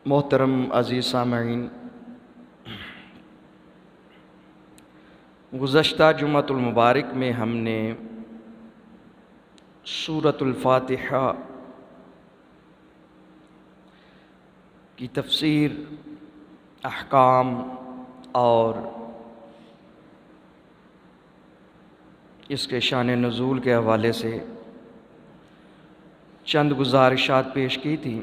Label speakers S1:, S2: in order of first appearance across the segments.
S1: محترم عزیز سامعین، گزشتہ جمعۃ المبارک میں ہم نے سورۃ الفاتحہ کی تفسیر، احکام اور اس کے شان نزول کے حوالے سے چند گزارشات پیش کی تھیں۔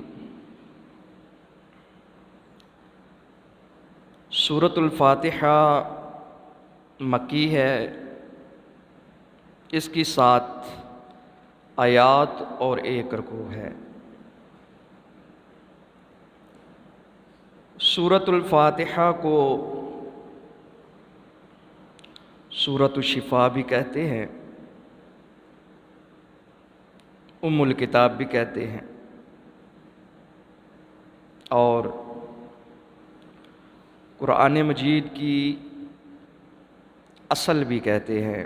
S1: سورۃ الفاتحہ مکی ہے، اس کی 7 آیات اور 1 رکوع ہے۔ سورۃ الفاتحہ کو سورۃ الشفاء بھی کہتے ہیں، ام الکتاب بھی کہتے ہیں، اور قرآن مجید کی اصل بھی کہتے ہیں۔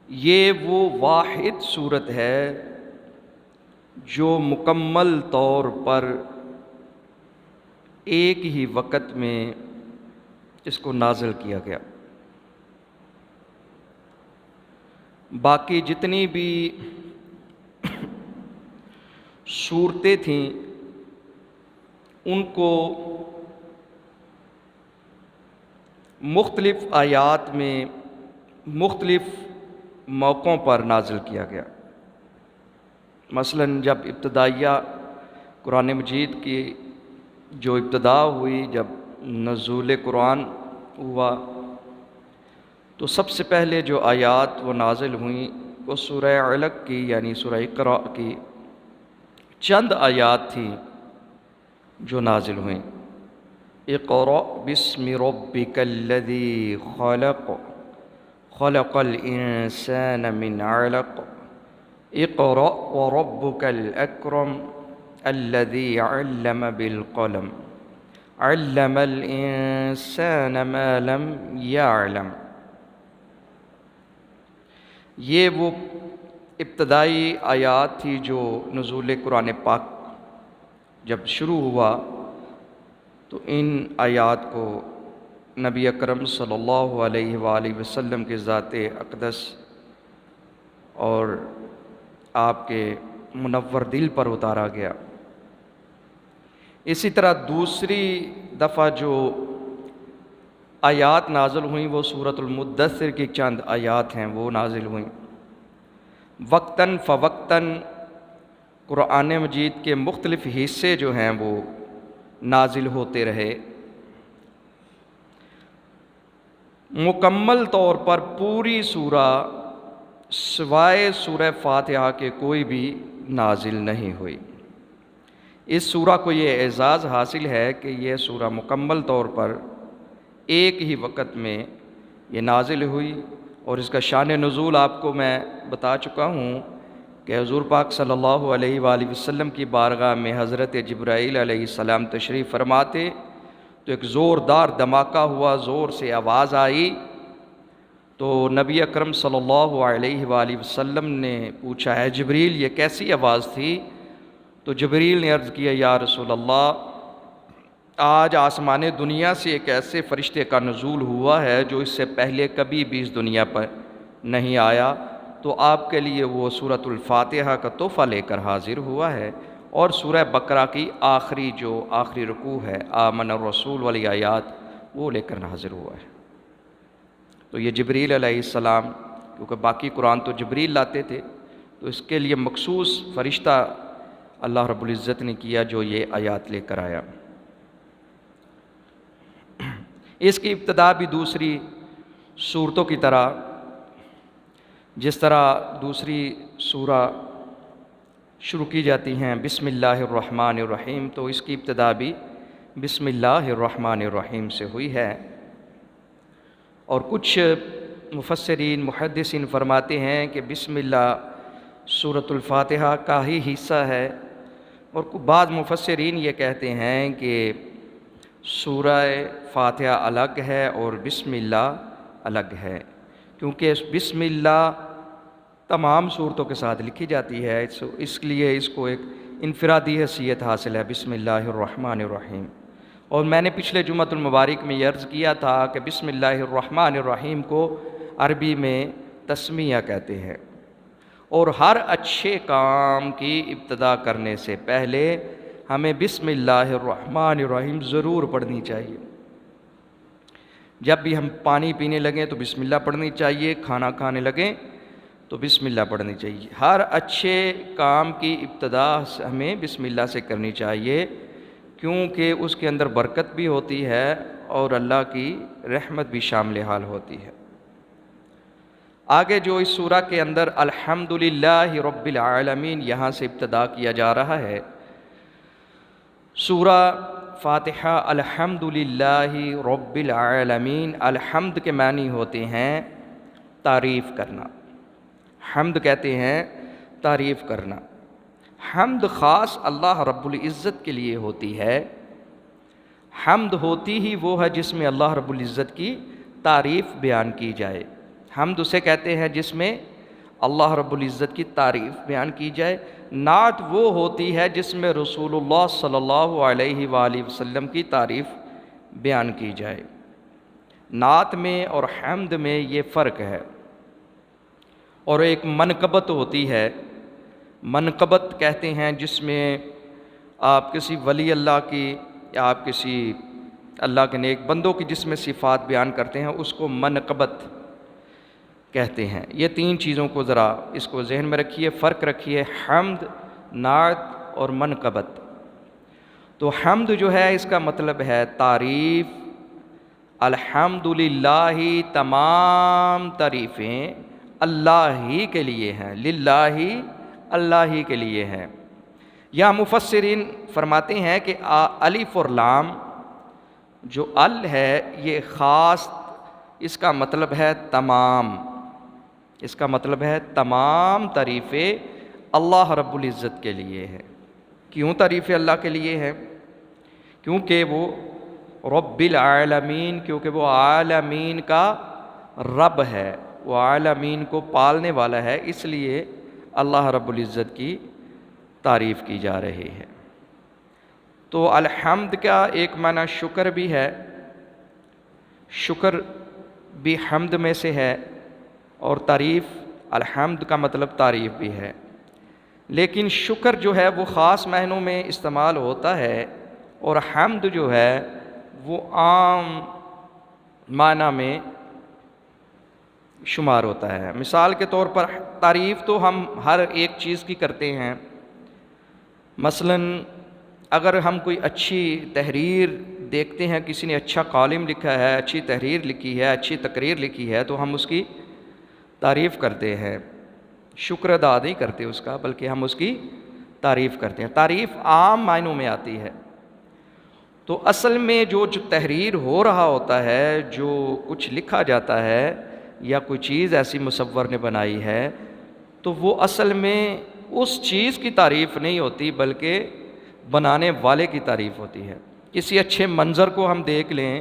S1: یہ وہ واحد سورت ہے جو مکمل طور پر ایک ہی وقت میں اس کو نازل کیا گیا۔ باقی جتنی بھی صورتیں تھیں ان کو مختلف آیات میں مختلف موقعوں پر نازل کیا گیا۔ مثلاً جب ابتدائیہ قرآن مجید کی جو ابتدا ہوئی، جب نزول قرآن ہوا، تو سب سے پہلے جو آیات وہ نازل ہوئیں وہ سورہ علق کی یعنی سورہ اقراء کی چند آیات تھیں جو نازل ہوئیں۔ اقرأ بسم ربک الذی خلق خلق الانسان من علق اقرأ وربک الاکرم الذی علم بالقلم علم الانسان ما لم یعلم۔ یہ وہ ابتدائی آیات تھی جو نزول قرآن پاک جب شروع ہوا تو ان آیات کو نبی اکرم صلی اللہ علیہ وآلہ وسلم کے ذات اقدس اور آپ کے منور دل پر اتارا گیا۔ اسی طرح دوسری دفعہ جو آیات نازل ہوئیں وہ سورۃ المدثر کی چند آیات ہیں، وہ نازل ہوئیں۔ وقتاً فوقتاً قرآن مجید کے مختلف حصے جو ہیں وہ نازل ہوتے رہے۔ مکمل طور پر پوری سورہ سوائے سورہ فاتحہ کے کوئی بھی نازل نہیں ہوئی۔ اس سورہ کو یہ اعزاز حاصل ہے کہ یہ سورہ مکمل طور پر ایک ہی وقت میں یہ نازل ہوئی، اور اس کا شان نزول آپ کو میں بتا چکا ہوں کہ حضور پاک صلی اللہ علیہ وآلہ وسلم کی بارگاہ میں حضرت جبرائیل علیہ السلام تشریف فرماتے تو ایک زوردار دھماکہ ہوا، زور سے آواز آئی، تو نبی اکرم صلی اللہ علیہ وآلہ وسلم نے پوچھا، ہے جبریل یہ کیسی آواز تھی؟ تو جبریل نے عرض کیا، یا رسول اللہ، آج آسمان دنیا سے ایک ایسے فرشتے کا نزول ہوا ہے جو اس سے پہلے کبھی بھی اس دنیا پر نہیں آیا، تو آپ کے لیے وہ سورۃ الفاتحہ کا تحفہ لے کر حاضر ہوا ہے، اور سورہ بقرہ کی آخری رکوع ہے، آمن الرسول والی آیات، وہ لے کر حاضر ہوا ہے۔ تو یہ جبریل علیہ السلام، کیونکہ باقی قرآن تو جبریل لاتے تھے، تو اس کے لیے مخصوص فرشتہ اللہ رب العزت نے کیا جو یہ آیات لے کر آیا۔ اس کی ابتدا بھی دوسری صورتوں کی طرح، جس طرح دوسری سورہ شروع کی جاتی ہیں بسم اللہ الرحمن الرحیم، تو اس کی ابتدا بھی بسم اللہ الرحمن الرحیم سے ہوئی ہے۔ اور کچھ مفسرین محدثین فرماتے ہیں کہ بسم اللہ سورۃ الفاتحہ کا ہی حصہ ہے، اور بعض مفسرین یہ کہتے ہیں کہ سورہ فاتحہ الگ ہے اور بسم اللہ الگ ہے، کیونکہ بسم اللہ تمام صورتوں کے ساتھ لکھی جاتی ہے، اس لیے اس کو ایک انفرادی حیثیت حاصل ہے بسم اللہ الرحمن الرحیم۔ اور میں نے پچھلے جمعۃ المبارک میں یہ عرض کیا تھا کہ بسم اللہ الرحمن الرحیم کو عربی میں تسمیہ کہتے ہیں، اور ہر اچھے کام کی ابتدا کرنے سے پہلے ہمیں بسم اللہ الرحمن الرحیم ضرور پڑھنی چاہیے۔ جب بھی ہم پانی پینے لگیں تو بسم اللہ پڑھنی چاہیے، کھانا کھانے لگیں تو بسم اللہ پڑھنی چاہیے۔ ہر اچھے کام کی ابتدا ہمیں بسم اللہ سے کرنی چاہیے، کیونکہ اس کے اندر برکت بھی ہوتی ہے اور اللہ کی رحمت بھی شامل حال ہوتی ہے۔ آگے جو اس سورہ کے اندر الحمدللہ رب العالمین یہاں سے ابتدا کیا جا رہا ہے، سورہ فاتحہ الحمدللہ رب العالمین، الحمد کے معنی ہوتے ہیں تعریف کرنا۔ حمد کہتے ہیں تعریف کرنا۔ حمد خاص اللہ رب العزت کے لیے ہوتی ہے۔ حمد ہوتی ہی وہ ہے جس میں اللہ رب العزت کی تعریف بیان کی جائے۔ حمد اسے کہتے ہیں جس میں اللہ رب العزت کی تعریف بیان کی جائے۔ نعت وہ ہوتی ہے جس میں رسول اللہ صلی اللہ علیہ وآلہ وسلم کی تعریف بیان کی جائے۔ نعت میں اور حمد میں یہ فرق ہے۔ اور ایک منقبت ہوتی ہے، منقبت کہتے ہیں جس میں آپ کسی ولی اللہ کی یا آپ کسی اللہ کے نیک بندوں کی جس میں صفات بیان کرتے ہیں، اس کو منقبت کہتے ہیں۔ یہ تین چیزوں کو ذرا اس کو ذہن میں رکھیے، فرق رکھیے، حمد، نعت اور منقبت۔ تو حمد جو ہے اس کا مطلب ہے تعریف۔ الحمدللہ، تمام تعریفیں اللہ ہی کے لیے ہیں، للہ، اللہ ہی کے لیے ہیں۔ یا مفسرین فرماتے ہیں کہ الف اور لام جو ال ہے یہ خاص، اس کا مطلب ہے تمام، اس کا مطلب ہے تمام تعریفیں اللہ رب العزت کے لیے ہے۔ کیوں تعریفیں اللہ کے لیے ہیں؟ کیونکہ وہ رب العالمین، کیونکہ وہ عالمین کا رب ہے، وہ عالمین کو پالنے والا ہے، اس لیے اللہ رب العزت کی تعریف کی جا رہی ہے۔ تو الحمد کا ایک معنی شکر بھی ہے، شکر بھی حمد میں سے ہے، اور تعریف، الحمد کا مطلب تعریف بھی ہے۔ لیکن شکر جو ہے وہ خاص معنوں میں استعمال ہوتا ہے، اور حمد جو ہے وہ عام معنی میں شمار ہوتا ہے۔ مثال کے طور پر تعریف تو ہم ہر ایک چیز کی کرتے ہیں۔ مثلا اگر ہم کوئی اچھی تحریر دیکھتے ہیں، کسی نے اچھا کالم لکھا ہے، اچھی تحریر لکھی ہے، اچھی تقریر لکھی ہے، تو ہم اس کی تعریف کرتے ہیں، شکر ادا نہیں کرتے اس کا، بلکہ ہم اس کی تعریف کرتے ہیں۔ تعریف عام معنوں میں آتی ہے۔ تو اصل میں جو تحریر ہو رہا ہوتا ہے، جو کچھ لکھا جاتا ہے یا کوئی چیز ایسی مصور نے بنائی ہے، تو وہ اصل میں اس چیز کی تعریف نہیں ہوتی، بلکہ بنانے والے کی تعریف ہوتی ہے۔ کسی اچھے منظر کو ہم دیکھ لیں،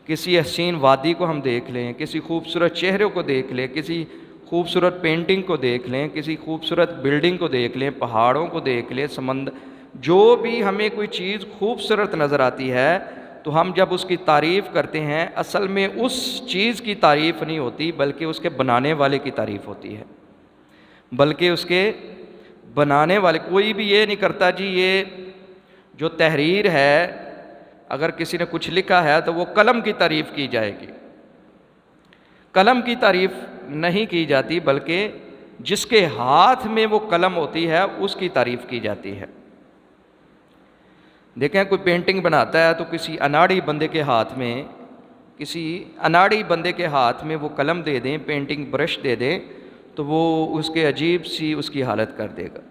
S1: کسی حسین وادی کو ہم دیکھ لیں، کسی خوبصورت چہرے کو دیکھ لیں، کسی خوبصورت پینٹنگ کو دیکھ لیں، کسی خوبصورت بلڈنگ کو دیکھ لیں، پہاڑوں کو دیکھ لیں، سمندر، جو بھی ہمیں کوئی چیز خوبصورت نظر آتی ہے تو ہم جب اس کی تعریف کرتے ہیں، اصل میں اس چیز کی تعریف نہیں ہوتی، بلکہ اس کے بنانے والے کی تعریف ہوتی ہے۔ بلکہ اس کے بنانے والے، کوئی بھی یہ نہیں کرتا جی یہ جو تحریر ہے، اگر کسی نے کچھ لکھا ہے تو وہ قلم کی تعریف کی جائے گی۔ قلم کی تعریف نہیں کی جاتی، بلکہ جس کے ہاتھ میں وہ قلم ہوتی ہے اس کی تعریف کی جاتی ہے۔ دیکھیں کوئی پینٹنگ بناتا ہے تو کسی اناڑی بندے کے ہاتھ میں، کسی اناڑی بندے کے ہاتھ میں وہ قلم دے دیں، پینٹنگ برش دے دیں، تو وہ اس کے عجیب سی اس کی حالت کر دے گا۔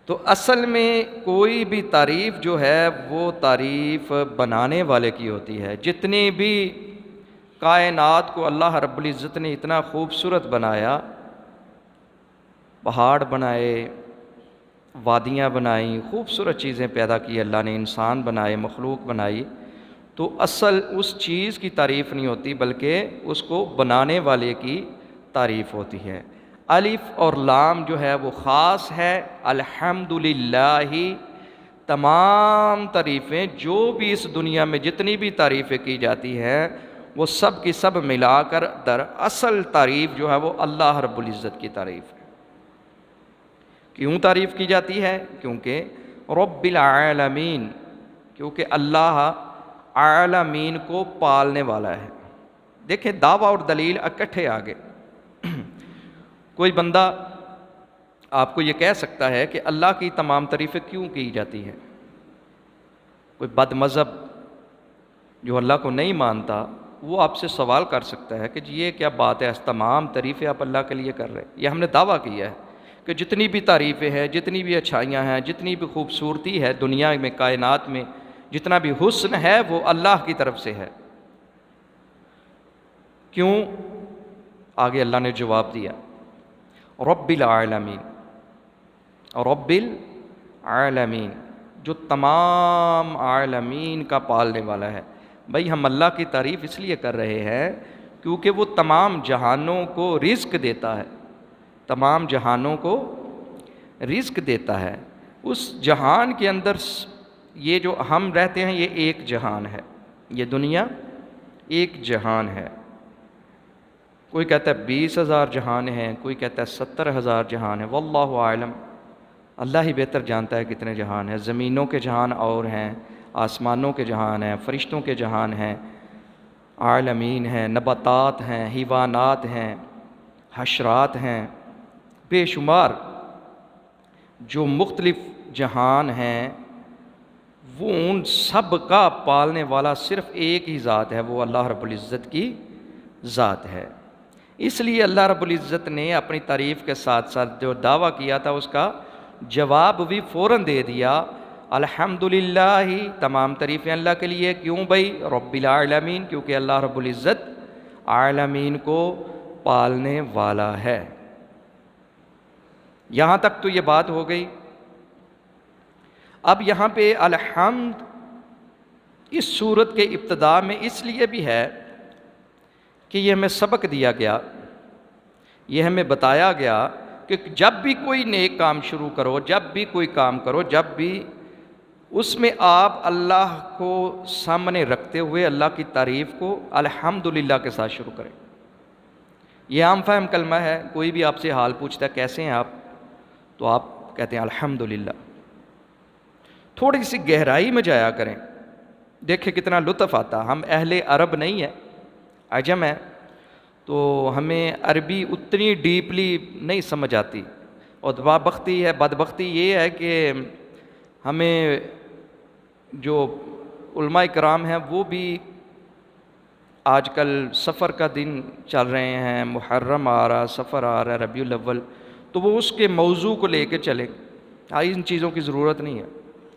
S1: تو اصل میں کوئی بھی تعریف جو ہے وہ تعریف بنانے والے کی ہوتی ہے۔ جتنی بھی کائنات کو اللہ رب العزت نے اتنا خوبصورت بنایا، پہاڑ بنائے، وادیاں بنائیں، خوبصورت چیزیں پیدا کی اللہ نے، انسان بنائے، مخلوق بنائی، تو اصل اس چیز کی تعریف نہیں ہوتی، بلکہ اس کو بنانے والے کی تعریف ہوتی ہے۔ الف اور لام جو ہے وہ خاص ہے، الحمدللہ، تمام تعریفیں جو بھی اس دنیا میں جتنی بھی تعریفیں کی جاتی ہیں وہ سب کی سب ملا کر در اصل تعریف جو ہے وہ اللہ رب العزت کی تعریف ہے۔ کیوں تعریف کی جاتی ہے؟ کیونکہ رب العالمین، کیونکہ اللہ عالمین کو پالنے والا ہے۔ دیکھیں دعویٰ اور دلیل اکٹھے آگے۔ کوئی بندہ آپ کو یہ کہہ سکتا ہے کہ اللہ کی تمام تعریفیں کیوں کی جاتی ہیں؟ کوئی بد مذہب جو اللہ کو نہیں مانتا وہ آپ سے سوال کر سکتا ہے کہ جی یہ کیا بات ہے، تمام تعریفیں آپ اللہ کے لیے کر رہے ہیں؟ یہ ہم نے دعویٰ کیا ہے کہ جتنی بھی تعریفیں ہیں، جتنی بھی اچھائیاں ہیں، جتنی بھی خوبصورتی ہے دنیا میں، کائنات میں، جتنا بھی حسن ہے وہ اللہ کی طرف سے ہے۔ کیوں؟ آگے اللہ نے جواب دیا، رب العالمین، رب العالمین، جو تمام عالمین کا پالنے والا ہے۔ بھائی ہم اللہ کی تعریف اس لیے کر رہے ہیں کیونکہ وہ تمام جہانوں کو رزق دیتا ہے، تمام جہانوں کو رزق دیتا ہے۔ اس جہان کے اندر یہ جو ہم رہتے ہیں یہ ایک جہان ہے، یہ دنیا ایک جہان ہے۔ کوئی کہتا ہے 20,000 جہان ہیں، کوئی کہتا ہے 70,000 جہان ہیں، واللہ اعلم، اللہ ہی بہتر جانتا ہے کتنے جہان ہیں۔ زمینوں کے جہان اور ہیں، آسمانوں کے جہان ہیں، فرشتوں کے جہان ہیں، عالمین ہیں، نباتات ہیں، حیوانات ہیں، حشرات ہیں، بے شمار جو مختلف جہان ہیں، وہ ان سب کا پالنے والا صرف ایک ہی ذات ہے، وہ اللہ رب العزت کی ذات ہے۔ اس لیے اللہ رب العزت نے اپنی تعریف کے ساتھ ساتھ جو دعویٰ کیا تھا اس کا جواب بھی فوراً دے دیا، الحمدللہ، تمام تعریفیں اللہ کے لیے۔ کیوں بھائی؟ رب العالمین، کیونکہ اللہ رب العزت عالمین کو پالنے والا ہے۔ یہاں تک تو یہ بات ہو گئی۔ اب یہاں پہ الحمد اس سورت کے ابتدا میں اس لیے بھی ہے کہ یہ ہمیں سبق دیا گیا، یہ ہمیں بتایا گیا کہ جب بھی کوئی نیک کام شروع کرو، جب بھی کوئی کام کرو، جب بھی اس میں آپ اللہ کو سامنے رکھتے ہوئے اللہ کی تعریف کو الحمدللہ کے ساتھ شروع کریں۔ یہ عام فہم کلمہ ہے، کوئی بھی آپ سے حال پوچھتا ہے کیسے ہیں آپ، تو آپ کہتے ہیں الحمدللہ۔ تھوڑی سی گہرائی میں جایا کریں، دیکھیں کتنا لطف آتا۔ ہم اہل عرب نہیں ہیں، عجم ہے، تو ہمیں عربی اتنی ڈیپلی نہیں سمجھ آتی، اور بدبختی یہ ہے کہ ہمیں جو علماء کرام ہیں وہ بھی آج کل سفر کا دن چل رہے ہیں، محرم آ رہا، سفر آ رہا ہے، ربیع الاول، تو وہ اس کے موضوع کو لے کے چلیں۔ ان چیزوں کی ضرورت نہیں ہے،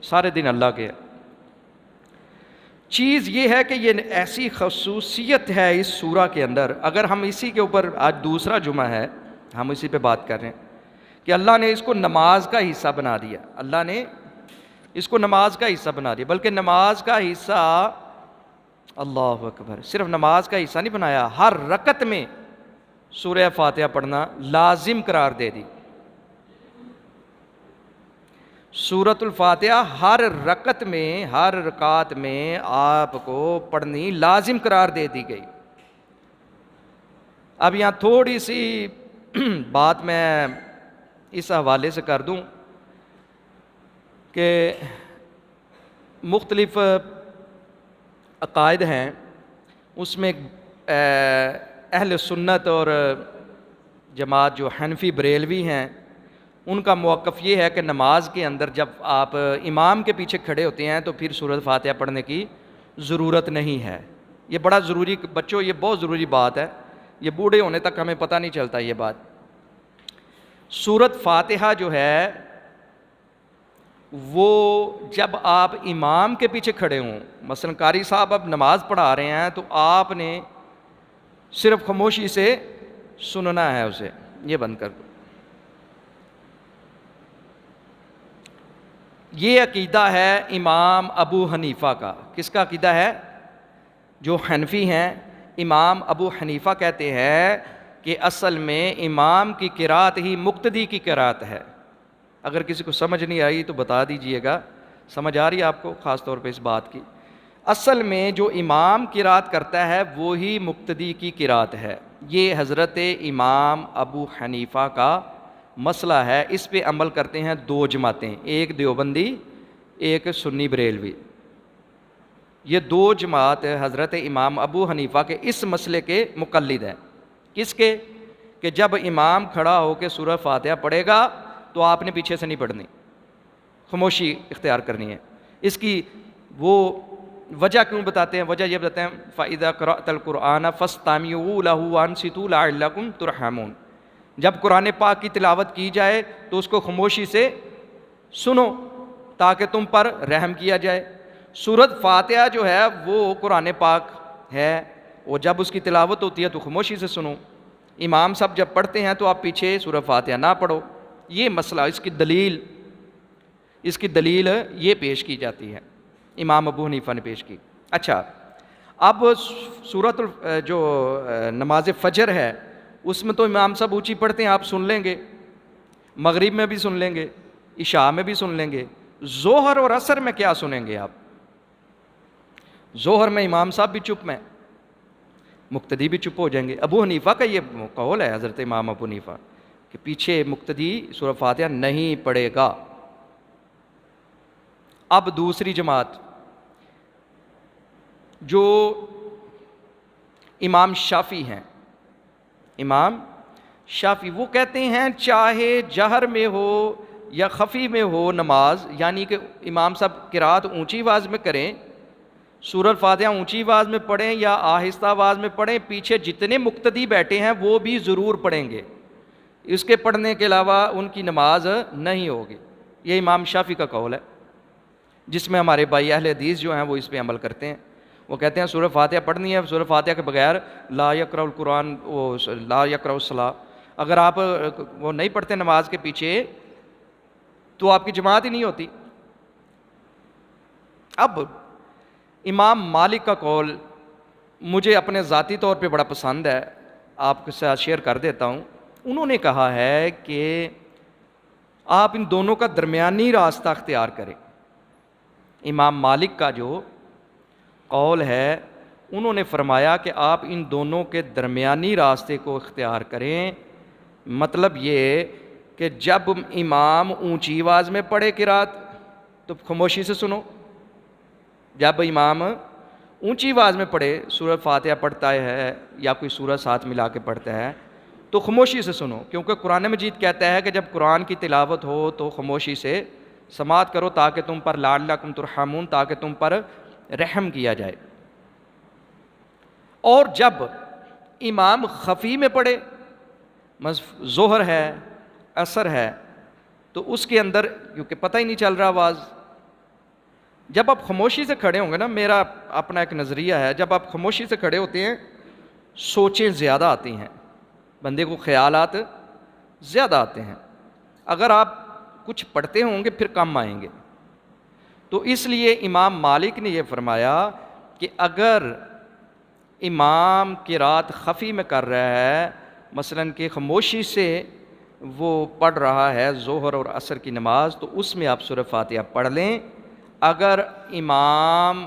S1: سارے دن اللہ کے ہے۔ چیز یہ ہے کہ یہ ایسی خصوصیت ہے اس سورہ کے اندر، اگر ہم اسی کے اوپر، آج دوسرا جمعہ ہے ہم اسی پہ بات کر رہے ہیں کہ اللہ نے اس کو نماز کا حصہ بنا دیا، اللہ نے اس کو نماز کا حصہ بنا دیا، بلکہ نماز کا حصہ، اللہ اکبر، صرف نماز کا حصہ نہیں بنایا، ہر رکعت میں سورہ فاتحہ پڑھنا لازم قرار دے دی۔ سورۃ الفاتحہ ہر رکعت میں، ہر رکعت میں آپ کو پڑھنی لازم قرار دے دی گئی۔ اب یہاں تھوڑی سی بات میں اس حوالے سے کر دوں کہ مختلف عقائد ہیں، اس میں اہل سنت اور جماعت جو حنفی بریلوی ہیں، ان کا موقف یہ ہے کہ نماز کے اندر جب آپ امام کے پیچھے کھڑے ہوتے ہیں تو پھر سورۃ فاتحہ پڑھنے کی ضرورت نہیں ہے۔ یہ بڑا ضروری، بچوں یہ بہت ضروری بات ہے، یہ بوڑھے ہونے تک ہمیں پتہ نہیں چلتا یہ بات۔ سورۃ فاتحہ جو ہے وہ جب آپ امام کے پیچھے کھڑے ہوں، مثلا قاری صاحب اب نماز پڑھا رہے ہیں تو آپ نے صرف خاموشی سے سننا ہے اسے، یہ بند کر دو۔ یہ عقیدہ ہے امام ابو حنیفہ کا۔ کس کا عقیدہ ہے؟ جو حنفی ہیں، امام ابو حنیفہ کہتے ہیں کہ اصل میں امام کی قرات ہی مقتدی کی قرات ہے۔ اگر کسی کو سمجھ نہیں آئی تو بتا دیجئے گا، سمجھ آ رہی ہے آپ کو خاص طور پہ اس بات کی؟ اصل میں جو امام قرات کرتا ہے وہی مقتدی کی قرات ہے۔ یہ حضرت امام ابو حنیفہ کا مسئلہ ہے، اس پہ عمل کرتے ہیں دو جماعتیں، ایک دیوبندی ایک سنی بریلوی۔ یہ دو جماعت حضرت امام ابو حنیفہ کے اس مسئلے کے مقلد ہیں۔ کس کے؟ کہ جب امام کھڑا ہو کے سورہ فاتحہ پڑھے گا تو آپ نے پیچھے سے نہیں پڑھنی، خاموشی اختیار کرنی ہے۔ اس کی وہ وجہ کیوں بتاتے ہیں؟ وجہ یہ بتاتے ہیں فَإِذَا قَرَأْتَ الْقُرْآنَ فَاسْتَمِعُوا لَهُ وَأَنصِتُوا لَعَلَّكُمْ تُرْحَمُونَ۔ جب قرآن پاک کی تلاوت کی جائے تو اس کو خاموشی سے سنو تاکہ تم پر رحم کیا جائے۔ سورۃ فاتحہ جو ہے وہ قرآن پاک ہے، اور جب اس کی تلاوت ہوتی ہے تو خاموشی سے سنو۔ امام صاحب جب پڑھتے ہیں تو آپ پیچھے سورۃ فاتحہ نہ پڑھو۔ یہ مسئلہ، اس کی دلیل یہ پیش کی جاتی ہے، امام ابو حنیفہ نے پیش کی۔ اچھا، اب جو نماز فجر ہے اس میں تو امام صاحب اونچی پڑھتے ہیں، آپ سن لیں گے، مغرب میں بھی سن لیں گے، عشاء میں بھی سن لیں گے۔ ظہر اور عصر میں کیا سنیں گے آپ؟ ظہر میں امام صاحب بھی چپ میں، مقتدی بھی چپ ہو جائیں گے۔ ابو حنیفہ کا یہ قول ہے، حضرت امام ابو حنیفہ، کہ پیچھے مقتدی سورہ فاتحہ نہیں پڑھے گا۔ اب دوسری جماعت جو امام شافعی ہیں، امام شافعی وہ کہتے ہیں چاہے جہر میں ہو یا خفی میں ہو نماز، یعنی کہ امام صاحب قرات اونچی آواز میں کریں، سورۃ فاتحہ اونچی آواز میں پڑھیں یا آہستہ آواز میں پڑھیں، پیچھے جتنے مقتدی بیٹھے ہیں وہ بھی ضرور پڑھیں گے، اس کے پڑھنے کے علاوہ ان کی نماز نہیں ہوگی۔ یہ امام شافعی کا قول ہے، جس میں ہمارے بھائی اہل حدیث جو ہیں وہ اس پہ عمل کرتے ہیں۔ وہ کہتے ہیں سورہ فاتحہ پڑھنی ہے، سورہ فاتحہ کے بغیر لا یقرأ القرآن لا یقرأ الصلاۃ۔ اگر آپ وہ نہیں پڑھتے نماز کے پیچھے تو آپ کی جماعت ہی نہیں ہوتی۔ اب امام مالک کا قول مجھے اپنے ذاتی طور پہ بڑا پسند ہے، آپ کے ساتھ شیئر کر دیتا ہوں۔ انہوں نے کہا ہے کہ آپ ان دونوں کا درمیانی راستہ اختیار کریں۔ امام مالک کا جو قول ہے، انہوں نے فرمایا کہ آپ ان دونوں کے درمیانی راستے کو اختیار کریں۔ مطلب یہ کہ جب امام اونچی آواز میں پڑھے قرات تو خاموشی سے سنو، جب امام اونچی آواز میں پڑھے، سورۃ فاتحہ پڑھتا ہے یا کوئی سورۃ ساتھ ملا کے پڑھتا ہے تو خاموشی سے سنو، کیونکہ قرآن مجید کہتا ہے کہ جب قرآن کی تلاوت ہو تو خاموشی سے سماعت کرو تاکہ تم پر لعلکم ترحمون، تاکہ تم پر رحم کیا جائے۔ اور جب امام خفی میں پڑھے، ظہر ہے عصر ہے، تو اس کے اندر کیونکہ پتہ ہی نہیں چل رہا آواز، جب آپ خاموشی سے کھڑے ہوں گے نا، میرا اپنا ایک نظریہ ہے، جب آپ خاموشی سے کھڑے ہوتے ہیں سوچیں زیادہ آتی ہیں، بندے کو خیالات زیادہ آتے ہیں، اگر آپ کچھ پڑھتے ہوں گے پھر کم آئیں گے۔ تو اس لیے امام مالک نے یہ فرمایا کہ اگر امام قرات خفی میں کر رہا ہے، مثلاً کہ خاموشی سے وہ پڑھ رہا ہے ظہر اور عصر کی نماز، تو اس میں آپ سورہ فاتحہ پڑھ لیں۔ اگر امام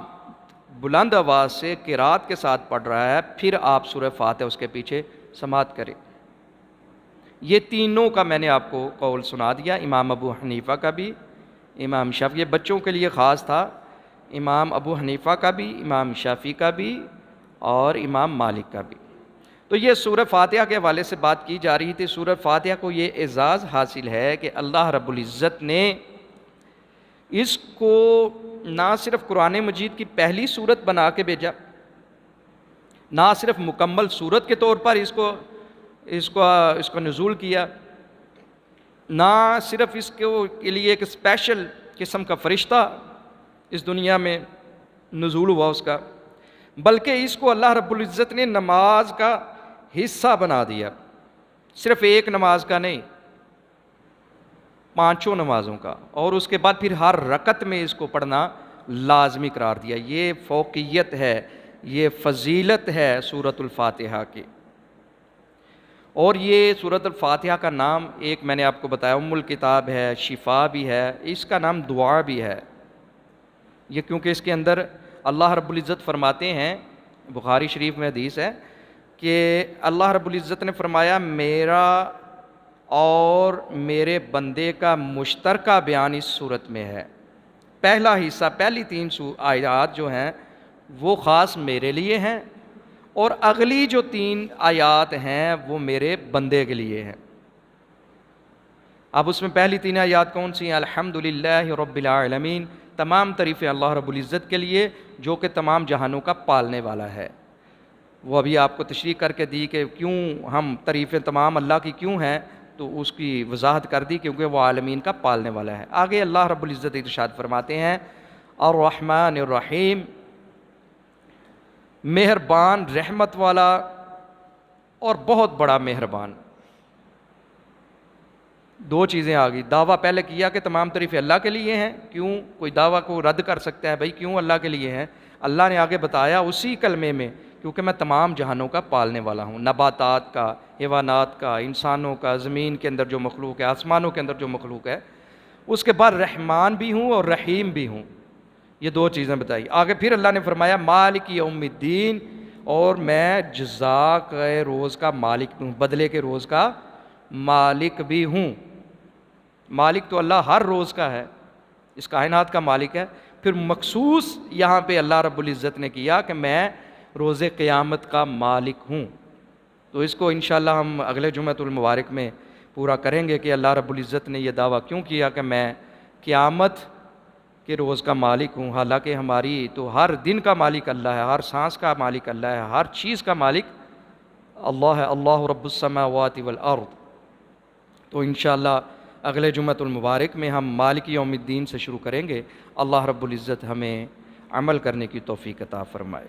S1: بلند آواز سے قرات کے ساتھ پڑھ رہا ہے پھر آپ سورہ فاتحہ اس کے پیچھے سماعت کریں۔ یہ تینوں کا میں نے آپ کو قول سنا دیا، امام ابو حنیفہ کا بھی، امام شافعی، یہ بچوں کے لیے خاص تھا، امام ابو حنیفہ کا بھی، امام شافعی کا بھی اور امام مالک کا بھی۔ تو یہ سورہ فاتحہ کے حوالے سے بات کی جا رہی تھی۔ سورہ فاتحہ کو یہ اعزاز حاصل ہے کہ اللہ رب العزت نے اس کو نہ صرف قرآن مجید کی پہلی سورت بنا کے بھیجا، نہ صرف مکمل سورت کے طور پر اس کو نزول کیا، نہ صرف اس کے لیے ایک اسپیشل قسم کا فرشتہ اس دنیا میں نزول ہوا اس کا، بلکہ اس کو اللہ رب العزت نے نماز کا حصہ بنا دیا، صرف ایک نماز کا نہیں، پانچوں نمازوں کا، اور اس کے بعد پھر ہر رکعت میں اس کو پڑھنا لازمی قرار دیا۔ یہ فوقیت ہے، یہ فضیلت ہے سورۃ الفاتحہ کی۔ اور یہ سورۃ الفاتحہ کا نام ایک میں نے آپ کو بتایا ام الکتاب ہے، شفا بھی ہے، اس کا نام دعا بھی ہے یہ، کیونکہ اس کے اندر اللہ رب العزت فرماتے ہیں، بخاری شریف میں حدیث ہے کہ اللہ رب العزت نے فرمایا میرا اور میرے بندے کا مشترکہ بیان اس صورت میں ہے۔ پہلا حصہ، پہلی 3 آیات جو ہیں وہ خاص میرے لیے ہیں، اور اگلی جو 3 آیات ہیں وہ میرے بندے کے لیے ہیں۔ اب اس میں پہلی 3 آیات کون سی ہیں؟ الحمدللہ رب العالمین، تمام تعریفیں اللہ رب العزت کے لیے جو کہ تمام جہانوں کا پالنے والا ہے۔ وہ ابھی آپ کو تشریح کر کے دی کہ کیوں ہم تعریفیں تمام اللہ کی کیوں ہیں، تو اس کی وضاحت کر دی کیونکہ وہ عالمین کا پالنے والا ہے۔ آگے اللہ رب العزت ارشاد فرماتے ہیں الرحمن الرحیم، مہربان، رحمت والا اور بہت بڑا مہربان۔ 2 چیزیں آ گئی، دعویٰ پہلے کیا کہ تمام تعریفیں اللہ کے لیے ہیں، کیوں کوئی دعویٰ کو رد کر سکتا ہے بھائی کیوں اللہ کے لیے ہیں؟ اللہ نے آگے بتایا اسی کلمے میں کیونکہ میں تمام جہانوں کا پالنے والا ہوں، نباتات کا، حیوانات کا، انسانوں کا، زمین کے اندر جو مخلوق ہے، آسمانوں کے اندر جو مخلوق ہے۔ اس کے بعد رحمان بھی ہوں اور رحیم بھی ہوں، یہ 2 چیزیں بتائی۔ آگے پھر اللہ نے فرمایا مالک یوم الدین، اور میں جزا کے روز کا مالک بھی ہوں، بدلے کے روز کا مالک بھی ہوں۔ مالک تو اللہ ہر روز کا ہے، اس کائنات کا مالک ہے، پھر مخصوص یہاں پہ اللہ رب العزت نے کیا کہ میں روز قیامت کا مالک ہوں۔ تو اس کو انشاءاللہ ہم اگلے جمعۃ المبارک میں پورا کریں گے کہ اللہ رب العزت نے یہ دعویٰ کیوں کیا کہ میں قیامت کے روز کا مالک ہوں، حالانکہ ہماری تو ہر دن کا مالک اللہ ہے، ہر سانس کا مالک اللہ ہے، ہر چیز کا مالک اللہ ہے، اللہ رب السماوات والارض۔ تو انشاءاللہ اگلے جمعۃ المبارک میں ہم مالک یوم الدین سے شروع کریں گے۔ اللہ رب العزت ہمیں عمل کرنے کی توفیق عطا فرمائے۔